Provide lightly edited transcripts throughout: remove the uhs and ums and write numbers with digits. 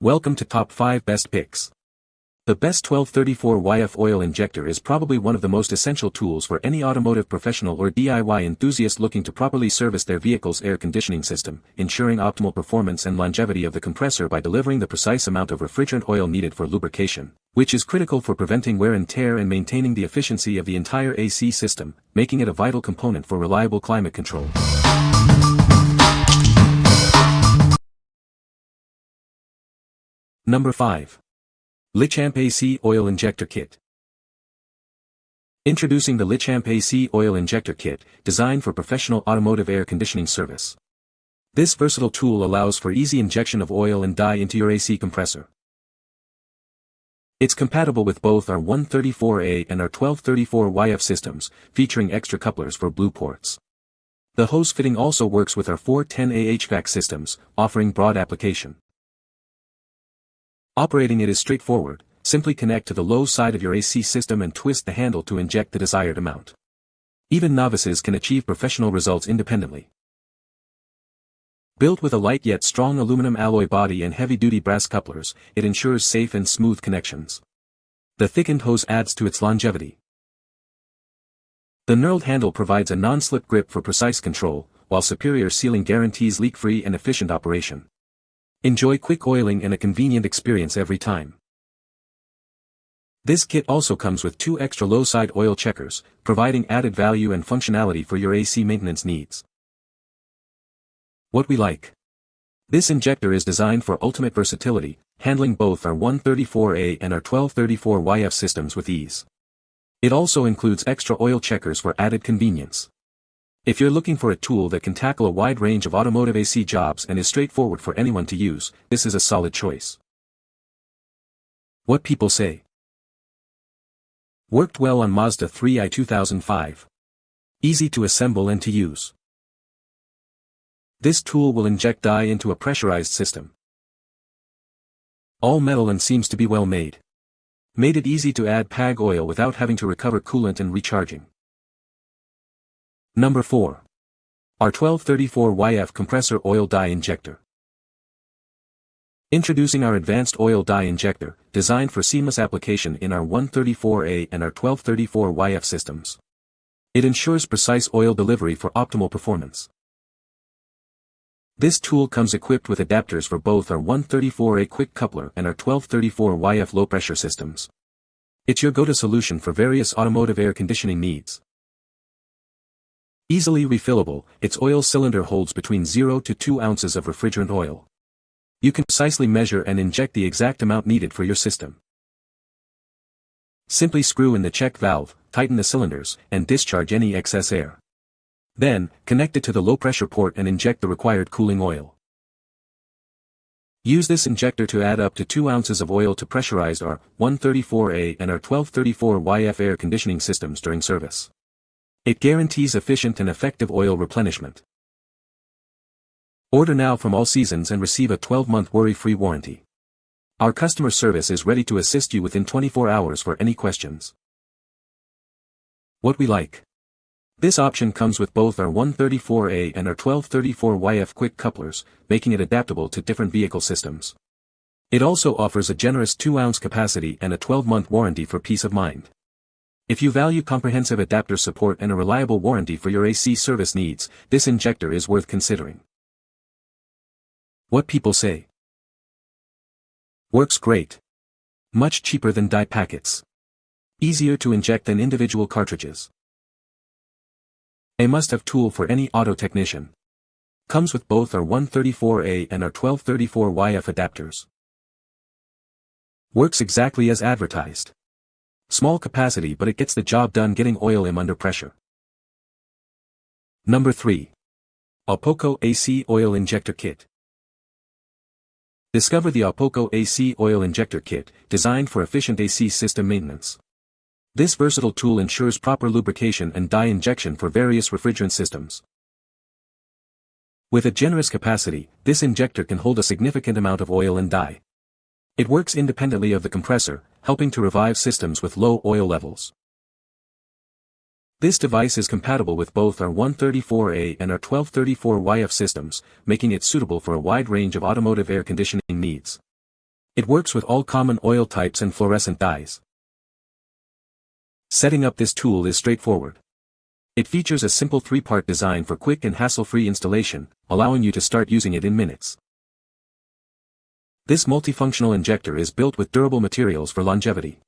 Welcome to Top 5 Best Picks. The best 1234YF oil injector is probably one of the most essential tools for any automotive professional or DIY enthusiast looking to properly service their vehicle's air conditioning system, ensuring optimal performance and longevity of the compressor by delivering the precise amount of refrigerant oil needed for lubrication, which is critical for preventing wear and tear and maintaining the efficiency of the entire AC system, making it a vital component for reliable climate control. Number 5. Lichamp AC Oil Injector Kit. Introducing the Lichamp AC Oil Injector Kit, designed for professional automotive air conditioning service. This versatile tool allows for easy injection of oil and dye into your AC compressor. It's compatible with both our 134A and our 1234YF systems, featuring extra couplers for blue ports. The hose fitting also works with our 410A HVAC systems, offering broad application. Operating it is straightforward. Simply connect to the low side of your AC system and twist the handle to inject the desired amount. Even novices can achieve professional results independently. Built with a light yet strong aluminum alloy body and heavy-duty brass couplers, it ensures safe and smooth connections. The thickened hose adds to its longevity. The knurled handle provides a non-slip grip for precise control, while superior sealing guarantees leak-free and efficient operation. Enjoy quick oiling and a convenient experience every time. This kit also comes with 2 extra low-side oil checkers, providing added value and functionality for your AC maintenance needs. What we like. This injector is designed for ultimate versatility, handling both our 134A and our 1234YF systems with ease. It also includes extra oil checkers for added convenience. If you're looking for a tool that can tackle a wide range of automotive AC jobs and is straightforward for anyone to use, this is a solid choice. What people say. Worked well on Mazda 3i 2005. Easy to assemble and to use. This tool will inject dye into a pressurized system. All metal and seems to be well made. Made it easy to add PAG oil without having to recover coolant and recharging. Number 4. Our 1234YF Compressor Oil Dye Injector. Introducing our advanced oil dye injector, designed for seamless application in our 134A and our 1234YF systems. It ensures precise oil delivery for optimal performance. This tool comes equipped with adapters for both our 134A quick coupler and our 1234YF low-pressure systems. It's your go-to solution for various automotive air conditioning needs. Easily refillable, its oil cylinder holds between 0 to 2 ounces of refrigerant oil. You can precisely measure and inject the exact amount needed for your system. Simply screw in the check valve, tighten the cylinders, and discharge any excess air. Then, connect it to the low-pressure port and inject the required cooling oil. Use this injector to add up to 2 ounces of oil to pressurize our 134A and our 1234YF air conditioning systems during service. It guarantees efficient and effective oil replenishment. Order now from All Seasons and receive a 12-month worry-free warranty. Our customer service is ready to assist you within 24 hours for any questions. What we like. This option comes with both our 134A and our 1234YF quick couplers, making it adaptable to different vehicle systems. It also offers a generous 2-ounce capacity and a 12-month warranty for peace of mind. If you value comprehensive adapter support and a reliable warranty for your AC service needs, this injector is worth considering. What people say. Works great. Much cheaper than dye packets. Easier to inject than individual cartridges. A must-have tool for any auto technician. Comes with both our 134A and our 1234YF adapters. Works exactly as advertised. Small capacity, but it gets the job done getting oil in under pressure. Number 3. Aupoko AC Oil Injector Kit. Discover the Aupoko AC Oil Injector Kit, designed for efficient AC system maintenance. This versatile tool ensures proper lubrication and dye injection for various refrigerant systems. With a generous capacity, this injector can hold a significant amount of oil and dye. It works independently of the compressor, helping to revive systems with low oil levels. This device is compatible with both our 134A and our 1234YF systems, making it suitable for a wide range of automotive air conditioning needs. It works with all common oil types and fluorescent dyes. Setting up this tool is straightforward. It features a simple 3-part design for quick and hassle-free installation, allowing you to start using it in minutes. This multifunctional injector is built with durable materials for longevity.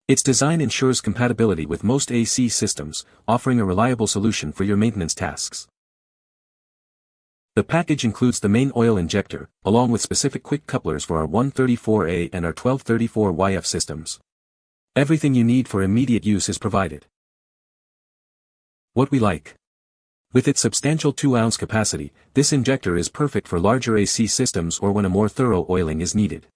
Its design ensures compatibility with most AC systems, offering a reliable solution for your maintenance tasks. The package includes the main oil injector, along with specific quick couplers for our 134A and our 1234YF systems. Everything you need for immediate use is provided. What we like. With its substantial 2-ounce capacity, this injector is perfect for larger AC systems or when a more thorough oiling is needed.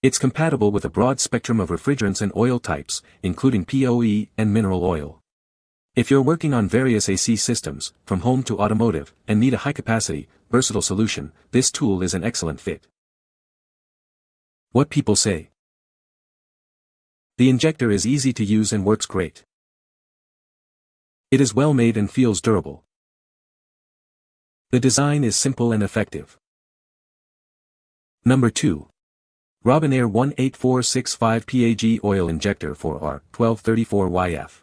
It's compatible with a broad spectrum of refrigerants and oil types, including POE and mineral oil. If you're working on various AC systems, from home to automotive, and need a high-capacity, versatile solution, this tool is an excellent fit. What people say. The injector is easy to use and works great. It is well made and feels durable. The design is simple and effective. Number 2. Robinair 18465 PAG Oil Injector for our 1234YF.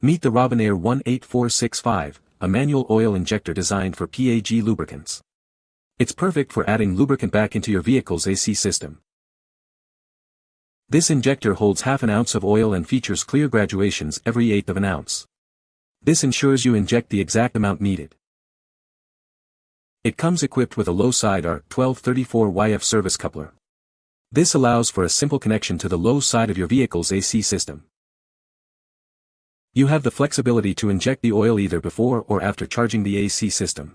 Meet the Robinair 18465, a manual oil injector designed for PAG lubricants. It's perfect for adding lubricant back into your vehicle's AC system. This injector holds half an ounce of oil and features clear graduations every 1/8 of an ounce. This ensures you inject the exact amount needed. It comes equipped with a low side our 1234YF service coupler. This allows for a simple connection to the low side of your vehicle's AC system. You have the flexibility to inject the oil either before or after charging the AC system.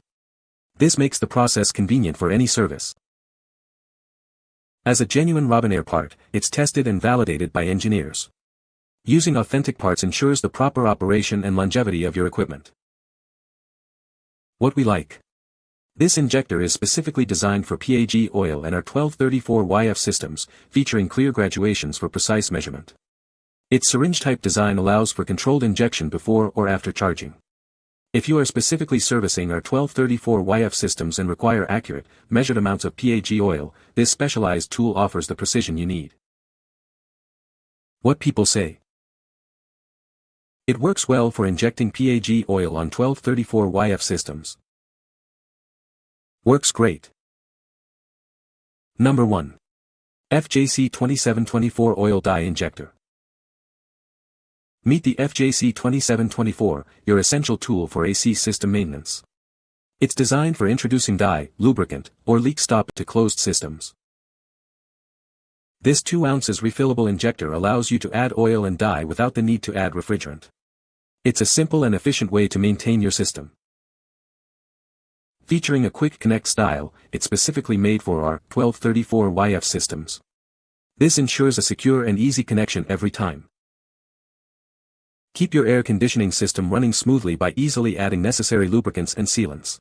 This makes the process convenient for any service. As a genuine Robinair part, it's tested and validated by engineers. Using authentic parts ensures the proper operation and longevity of your equipment. What we like. This injector is specifically designed for PAG oil and our 1234YF systems, featuring clear graduations for precise measurement. Its syringe-type design allows for controlled injection before or after charging. If you are specifically servicing our 1234YF systems and require accurate, measured amounts of PAG oil, this specialized tool offers the precision you need. What people say. It works well for injecting PAG oil on 1234YF systems. Works great. Number 1. FJC 2724 Oil Dye Injector. Meet the FJC 2724, your essential tool for AC system maintenance. It's designed for introducing dye, lubricant, or leak stop to closed systems. This 2 ounces refillable injector allows you to add oil and dye without the need to add refrigerant. It's a simple and efficient way to maintain your system. Featuring a quick connect style, it's specifically made for our 1234YF systems. This ensures a secure and easy connection every time. Keep your air conditioning system running smoothly by easily adding necessary lubricants and sealants.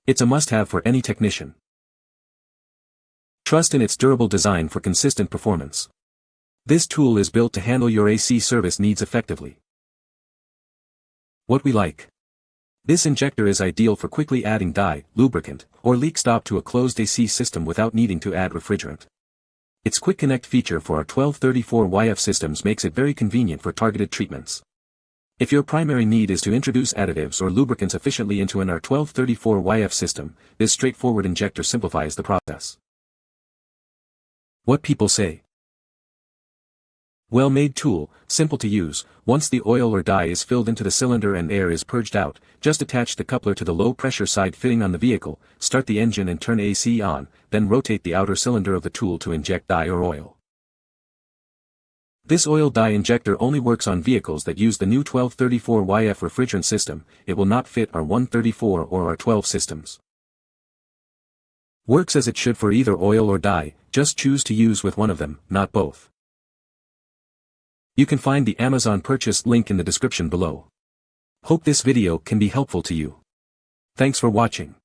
It's a must-have for any technician. Trust in its durable design for consistent performance. This tool is built to handle your AC service needs effectively. What we like. This injector is ideal for quickly adding dye, lubricant, or leak stop to a closed AC system without needing to add refrigerant. Its quick connect feature for our 1234YF systems makes it very convenient for targeted treatments. If your primary need is to introduce additives or lubricants efficiently into an R1234YF system, this straightforward injector simplifies the process. What people say. Well-made tool, simple to use. Once the oil or dye is filled into the cylinder and air is purged out, just attach the coupler to the low-pressure side fitting on the vehicle, start the engine and turn AC on, then rotate the outer cylinder of the tool to inject dye or oil. This oil dye injector only works on vehicles that use the new 1234YF refrigerant system. It will not fit our 134 or our 12 systems. Works as it should for either oil or dye, just choose to use with one of them, not both. You can find the Amazon purchase link in the description below. Hope this video can be helpful to you. Thanks for watching.